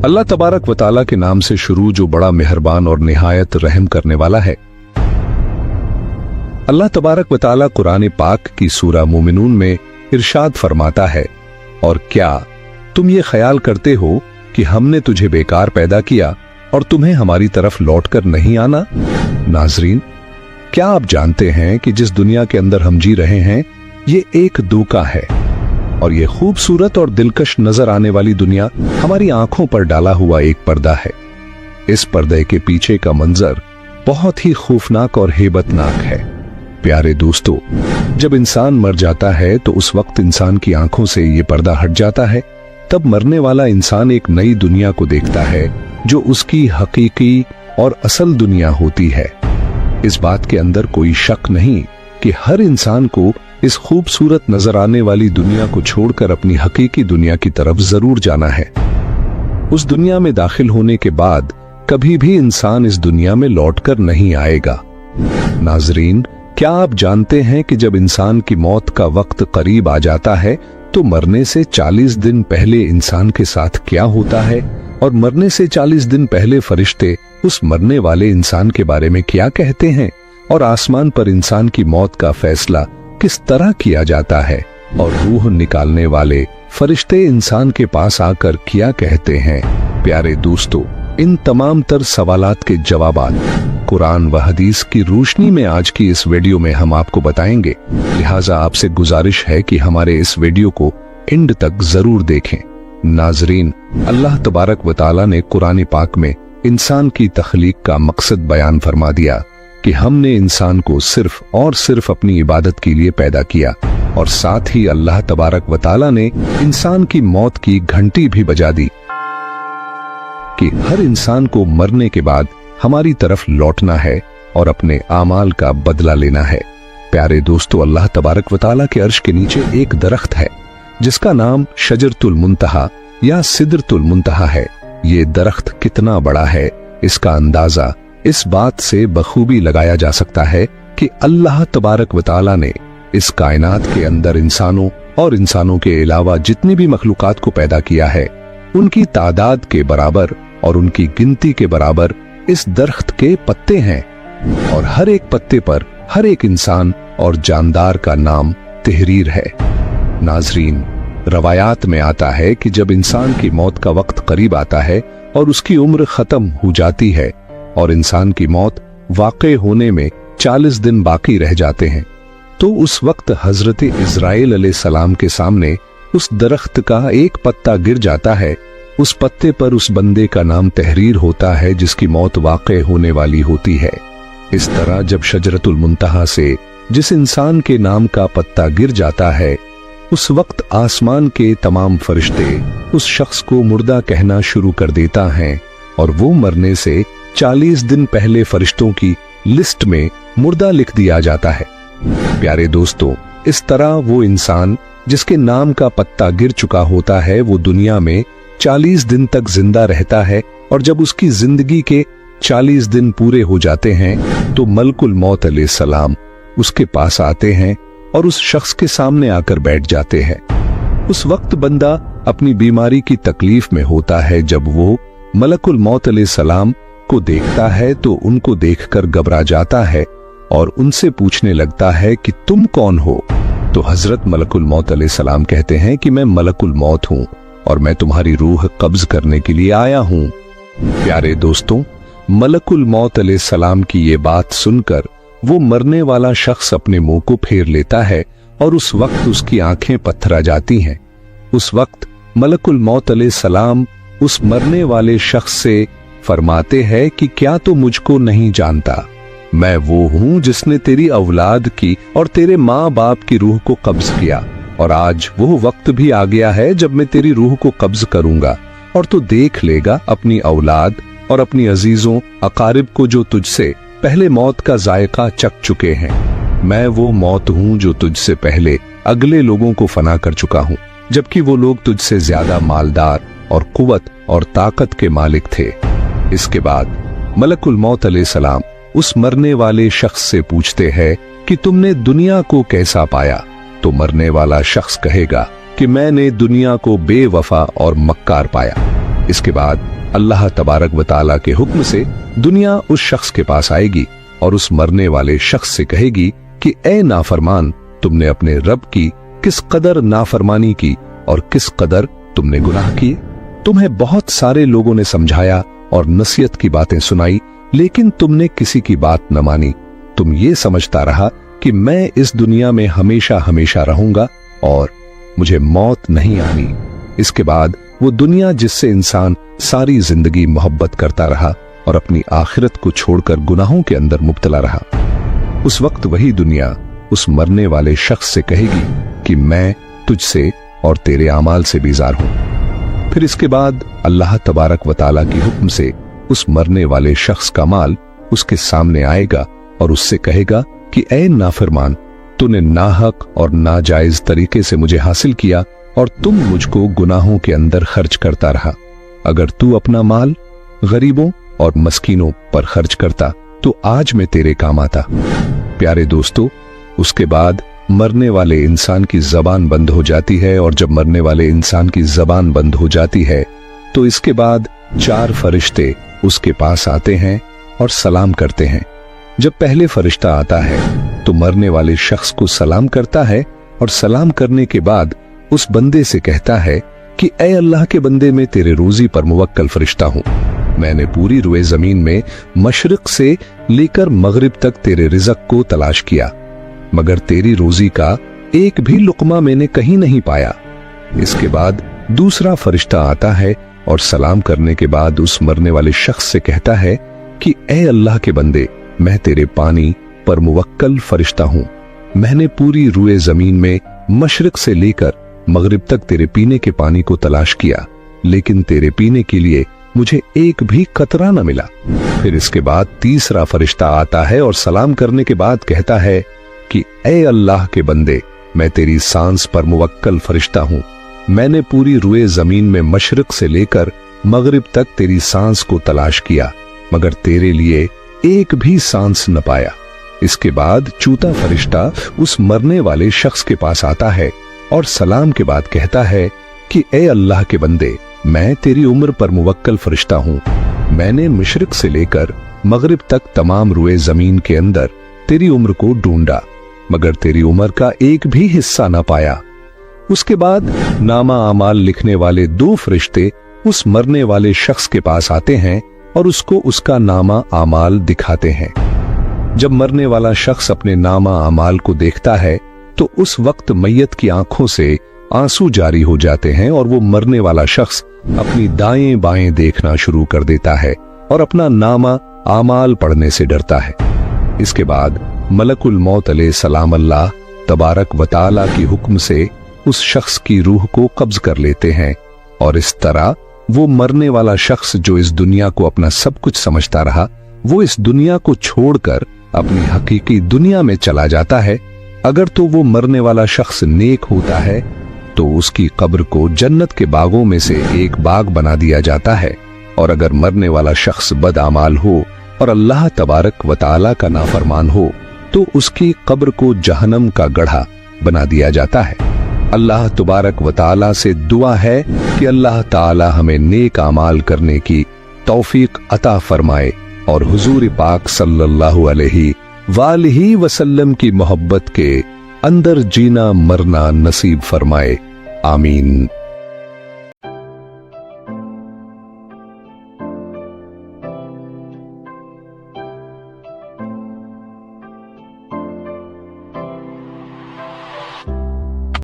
अल्लाह तबारक व तआला के नाम से शुरू जो बड़ा मेहरबान और निहायत रहम करने वाला है। अल्लाह तबारक व तआला कुरान पाक की सूरा मोमिनून में इरशाद फरमाता है, और क्या तुम ये ख्याल करते हो कि हमने तुझे बेकार पैदा किया और तुम्हें हमारी तरफ लौट कर नहीं आना। नाजरीन, क्या आप जानते हैं कि जिस दुनिया के अंदर हम जी रहे हैं ये एक धोखा है, और ये खूबसूरत और दिलकश नजर आने वाली दुनिया हमारी आंखों पर डाला हुआ एक पर्दा है। इस पर्दे के पीछे का मंजर बहुत ही खौफनाक और हेबतनाक है। प्यारे दोस्तों, जब इंसान मर जाता है तो उस वक्त इंसान की आंखों से ये पर्दा हट जाता है। तब मरने वाला इंसान एक नई दुनिया को देखता है जो उसकी हकीकी और असल दुनिया होती है। इस बात के अंदर कोई शक नहीं कि हर इंसान को इस खूबसूरत नजर आने वाली दुनिया को छोड़कर अपनी हकीकी दुनिया की तरफ जरूर जाना है। उस दुनिया में दाखिल होने के बाद कभी भी इंसान इस दुनिया में लौटकर नहीं आएगा। नाजरीन, क्या आप जानते हैं कि जब इंसान की मौत का वक्त करीब आ जाता है तो मरने से 40 दिन पहले इंसान के साथ क्या होता है, और मरने से 40 दिन पहले फरिश्ते उस मरने वाले इंसान के बारे में क्या कहते हैं, और आसमान पर इंसान की मौत का फैसला किस तरह किया जाता है, और रूह निकालने वाले फरिश्ते इंसान के पास आकर क्या कहते हैं। प्यारे दोस्तों, इन तमाम तर सवालात के जवाबात कुरान व हदीस की रोशनी में आज की इस वीडियो में हम आपको बताएंगे। लिहाजा आपसे गुजारिश है कि हमारे इस वीडियो को एंड तक जरूर देखें। नाजरीन, अल्लाह तबारक व तआला ने कुरान पाक में इंसान की तख्लीक का मकसद बयान फरमा दिया कि हमने इंसान को सिर्फ और सिर्फ अपनी इबादत के लिए पैदा किया, और साथ ही अल्लाह तबारक व तआला ने इंसान की मौत की घंटी भी बजा दी कि हर इंसान को मरने के बाद हमारी तरफ लौटना है और अपने आमाल का बदला लेना है। प्यारे दोस्तों, अल्लाह तबारक व तआला के अर्श के नीचे एक दरख्त है जिसका नाम शजरतुल मुंतहा या सिदरतुल मुंतहा है। ये दरख्त कितना बड़ा है, इसका अंदाजा इस बात से बखूबी लगाया जा सकता है कि अल्लाह तबारक व तआला ने इस कायनात के अंदर इंसानों और इंसानों के अलावा जितनी भी मखलूकात को पैदा किया है, उनकी तादाद के बराबर और उनकी गिनती के बराबर इस दरख्त के पत्ते हैं, और हर एक पत्ते पर हर एक इंसान और जानदार का नाम तहरीर है। नाजरीन, रवायात में आता है कि जब इंसान की मौत का वक्त करीब आता है और उसकी उम्र खत्म हो जाती है और इंसान की मौत वाक़े होने में 40 दिन बाकी रह जाते हैं, तो उस वक्त हजरत इज़राइल अलैहिस्सलाम के सामने उस दरख्त का एक पत्ता गिर जाता है। उस पत्ते पर उस बंदे का नाम तहरीर होता है जिसकी मौत वाक़े होने वाली होती है। इस तरह जब शजरतुल मुंतहा से जिस इंसान के नाम का पत्ता गिर जाता है, उस वक्त आसमान के तमाम फरिश्ते उस शख्स को मुर्दा कहना शुरू कर देता है, और वो मरने से 40 दिन पहले फरिश्तों की लिस्ट में मुर्दा लिख दिया जाता है। प्यारे दोस्तों, इस तरह वो इंसान जिसके नाम का पत्ता गिर चुका होता है वो दुनिया में 40 दिन तक जिंदा रहता है, और जब उसकी जिंदगी के 40 दिन पूरे हो जाते हैं तो मलकुल मौत अलैहिस्सलाम उसके पास आते हैं और उस शख्स के सामने आकर बैठ जाते हैं। उस वक्त बंदा अपनी बीमारी की तकलीफ में होता है। जब वो मलकुल मौत अलैहिस्सलाम को देखता है तो उनको देखकर घबरा जाता है और उनसे पूछने लगता है कि तुम कौन हो। तो हजरत मलकुल मौत अलैहिस्सलाम कहते हैं कि मैं मलकुल मौत हूं और मैं तुम्हारी रूह कब्ज करने के लिए आया हूं। प्यारे दोस्तों, मलकुल मौत अलैहिस्सलाम की ये बात सुनकर वो मरने वाला शख्स अपने मुंह को फेर लेता है और उस वक्त उसकी आंखें पत्थरा जाती हैं। उस वक्त मलकुल मौत अलैहिस्सलाम उस मरने वाले शख्स से फरमाते हैं कि क्या तो मुझको नहीं जानता, मैं वो हूं जिसने तेरी औलाद की और तेरे माँ बाप की रूह को कब्ज किया, और आज वो वक्त भी आ गया है जब मैं तेरी रूह को कब्ज करूंगा और तू देख लेगा अपनी औलाद और अपनी अजीजों अकारिब को जो तुझसे पहले मौत का जायका चख चुके हैं। मैं वो मौत हूं जो तुझसे पहले अगले लोगों को फना कर चुका हूं, जबकि वो लोग तुझसे ज्यादा मालदार और कुव्वत और ताकत के मालिक थे। इसके बाद मलकुल मौत अलैहिस्सलाम उस मरने वाले शख्स से पूछते हैं कि तुमने दुनिया को कैसा पाया। तो मरने वाला शख्स कहेगा कि मैंने दुनिया को बेवफा और मक्कार पाया। इसके बाद अल्लाह तबारक व ताला के हुक्म से दुनिया उस शख्स के पास आएगी और उस मरने वाले शख्स से कहेगी कि ए नाफरमान, तुमने अपने रब की किस कदर नाफरमानी की और किस कदर तुमने गुनाह किए। तुम्हें बहुत सारे लोगों ने समझाया और नसीहत की बातें सुनाई, लेकिन तुमने किसी की बात न मानी। तुम ये समझता रहा कि मैं इस दुनिया में हमेशा हमेशा रहूंगा और मुझे मौत नहीं आनी। इसके बाद वो दुनिया जिससे इंसान सारी जिंदगी मोहब्बत करता रहा और अपनी आखिरत को छोड़कर गुनाहों के अंदर मुब्तला रहा, उस वक्त वही दुनिया उस मरने वाले शख्स से कहेगी कि मैं तुझसे और तेरे आमाल से बेजार हूं। फिर इसके बाद अल्लाह तबारक व ताला के हुक्म से उस मरने वाले शख्स का माल उसके सामने आएगा और उससे कहेगा कि ऐ नाफरमान, तूने नाहक और नाजायज तरीके से मुझे हासिल किया और तुम मुझको गुनाहों के अंदर खर्च करता रहा। अगर तू अपना माल गरीबों और मस्कीनों पर खर्च करता तो आज मैं तेरे काम आता। प्यारे दोस्तों, उसके बाद मरने वाले इंसान की जबान बंद हो जाती है, और जब मरने वाले इंसान की जबान बंद हो जाती है तो इसके बाद 4 फरिश्ते उसके पास आते हैं और सलाम करते हैं। जब पहले फरिश्ता आता है तो मरने वाले शख्स को सलाम करता है और सलाम करने के बाद उस बंदे से कहता है कि ऐ अल्लाह के बंदे, मैं तेरे रोजी पर मुवक्कल फरिश्ता हूं। मैंने पूरी रुए जमीन में मशरिक से लेकर मगरिब तक तेरे रिज़्क को तलाश किया, मगर तेरी रोजी का एक भी लुक़मा मैंने कहीं नहीं पाया। इसके बाद दूसरा फरिश्ता आता है और सलाम करने के बाद उस मरने वाले शख्स से कहता है कि ऐ अल्लाह के बंदे, मैं तेरे पानी पर मुवक्कल फरिश्ता हूं। मैंने पूरी रुए जमीन में मशरिक से लेकर मगरिब तक तेरे पीने के पानी को तलाश किया, लेकिन तेरे पीने के लिए मुझे एक भी कतरा न मिला। फिर इसके बाद तीसरा फरिश्ता आता है और सलाम करने के बाद कहता है कि ऐ अल्लाह के बंदे, मैं तेरी सांस पर मुवक्कल फरिश्ता हूं। मैंने पूरी रुए जमीन में मशरिक से लेकर मगरिब तक तेरी सांस को तलाश किया, मगर तेरे लिए एक भी सांस न पाया। इसके बाद चौथा फरिश्ता उस मरने वाले शख्स के पास आता है और सलाम के बाद कहता है कि ऐ अल्लाह के बंदे, मैं तेरी उम्र पर मुवक्कल फरिश्ता हूं। मैंने मशरिक से लेकर मगरिब तक तमाम रुए जमीन के अंदर तेरी उम्र को ढूंढा, मगर तेरी उम्र का एक भी हिस्सा ना पाया। उसके बाद नामा अमाल लिखने वाले 2 फरिश्ते उस मरने वाले शख्स के पास आते हैं और उसको उसका नामा अमाल दिखाते हैं। जब मरने वाला शख्स अपने नामा अमाल को देखता है तो उस वक्त मैयत की आंखों से आंसू जारी हो जाते हैं और वो मरने वाला शख्स अपनी दाएं बाएं देखना शुरू कर देता है और अपना नामा आमाल पढ़ने से डरता है। इसके बाद मलकुल मौत अलैहिस्सलाम अल्लाह तबारक व तआला के हुक्म से उस शख्स की रूह को कब्ज कर लेते हैं, और इस तरह वो मरने वाला शख्स जो इस दुनिया को अपना सब कुछ समझता रहा, वो इस दुनिया को छोड़कर अपनी हकीकी दुनिया में चला जाता है। अगर तो वो मरने वाला शख्स नेक होता है तो उसकी कब्र को जन्नत के बागों में से एक बाग बना दिया जाता है, और अगर मरने वाला शख्स बदआमाल हो और अल्लाह तबारक व तआला का नाफरमान हो तो उसकी कब्र को जहन्नम का गड्ढा बना दिया जाता है। अल्लाह तबारक व तआला से दुआ है कि अल्लाह ताला हमें नेक अमाल करने की तौफीक अता फरमाए और हुजूर पाक सल्लल्लाहु अलैहि वसल्लम की मोहब्बत के अंदर जीना मरना नसीब फरमाए। आमीन।